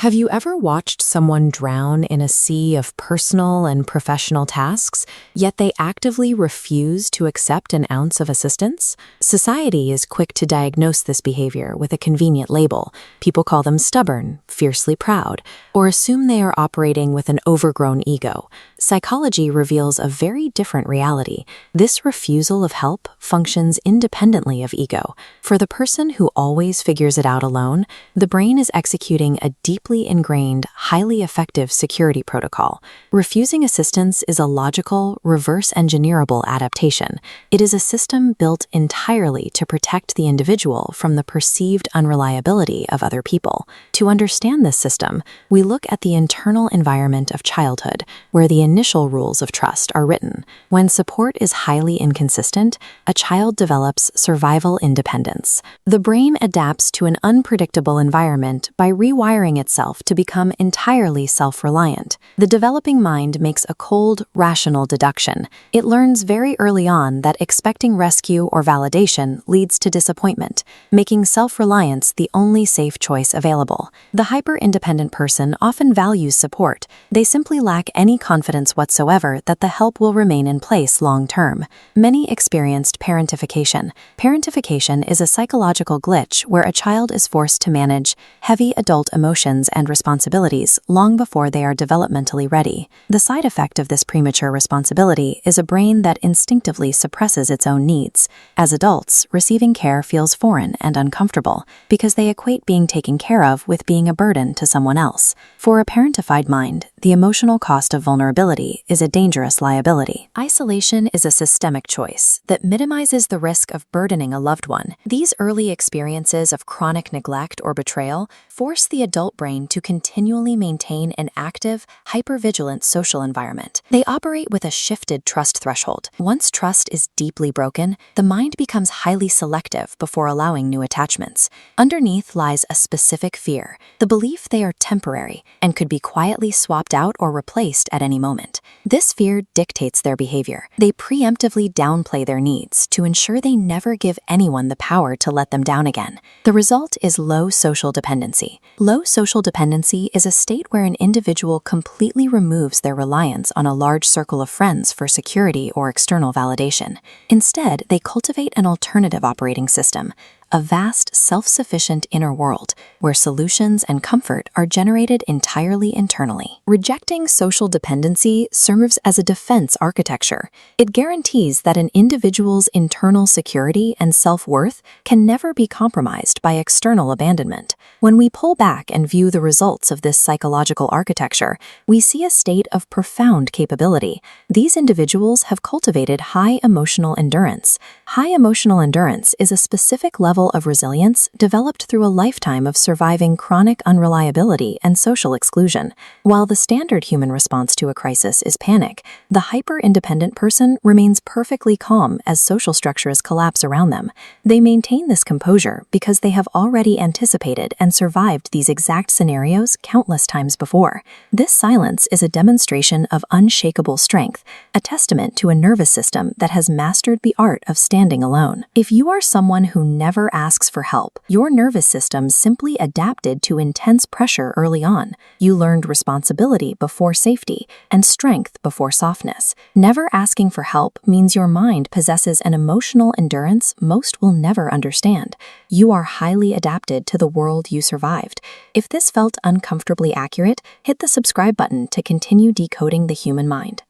Have you ever watched someone drown in a sea of personal and professional tasks, yet they actively refuse to accept an ounce of assistance? Society is quick to diagnose this behavior with a convenient label. People call them stubborn, fiercely proud, or assume they are operating with an overgrown ego. Psychology reveals a very different reality. This refusal of help functions independently of ego. For the person who always figures it out alone, the brain is executing a deeply ingrained, highly effective security protocol. Refusing assistance is a logical, reverse-engineerable adaptation. It is a system built entirely to protect the individual from the perceived unreliability of other people. To understand this system, we look at the internal environment of childhood, where the initial rules of trust are written. When support is highly inconsistent, a child develops survival independence. The brain adapts to an unpredictable environment by rewiring itself to become entirely self-reliant. The developing mind makes a cold, rational deduction. It learns very early on that expecting rescue or validation leads to disappointment, making self-reliance the only safe choice available. The hyper-independent person often values support. They simply lack any confidence whatsoever that the help will remain in place long-term. Many experienced parentification. Parentification is a psychological glitch where a child is forced to manage heavy adult emotions and responsibilities long before they are developmentally ready. The side effect of this premature responsibility is a brain that instinctively suppresses its own needs. As adults, receiving care feels foreign and uncomfortable because they equate being taken care of with being a burden to someone else. For a parentified mind, the emotional cost of vulnerability is a dangerous liability. Isolation is a systemic choice that minimizes the risk of burdening a loved one. These early experiences of chronic neglect or betrayal force the adult brain to continually maintain an active, hypervigilant social environment. They operate with a shifted trust threshold. Once trust is deeply broken, the mind becomes highly selective before allowing new attachments. Underneath lies a specific fear, the belief they are temporary and could be quietly swapped out or replaced at any moment. This fear dictates their behavior. They preemptively downplay their needs to ensure they never give anyone the power to let them down again. The result is low social dependency. Low social dependency is a state where an individual completely removes their reliance on a large circle of friends for security or external validation. Instead, they cultivate an alternative operating system, a vast, self-sufficient inner world where solutions and comfort are generated entirely internally. Rejecting social dependency serves as a defense architecture. It guarantees that an individual's internal security and self-worth can never be compromised by external abandonment. When we pull back and view the results of this psychological architecture, we see a state of profound capability. These individuals have cultivated high emotional endurance. High emotional endurance is a specific level of resilience developed through a lifetime of surviving chronic unreliability and social exclusion. While the standard human response to a crisis is panic, the hyper-independent person remains perfectly calm as social structures collapse around them. They maintain this composure because they have already anticipated and survived these exact scenarios countless times before. This silence is a demonstration of unshakable strength, a testament to a nervous system that has mastered the art of standing alone. If you are someone who never asks for help, your nervous system simply adapted to intense pressure early on. You learned responsibility before safety and strength before softness. Never asking for help means your mind possesses an emotional endurance most will never understand. You are highly adapted to the world you survived. If this felt uncomfortably accurate, hit the subscribe button to continue decoding the human mind.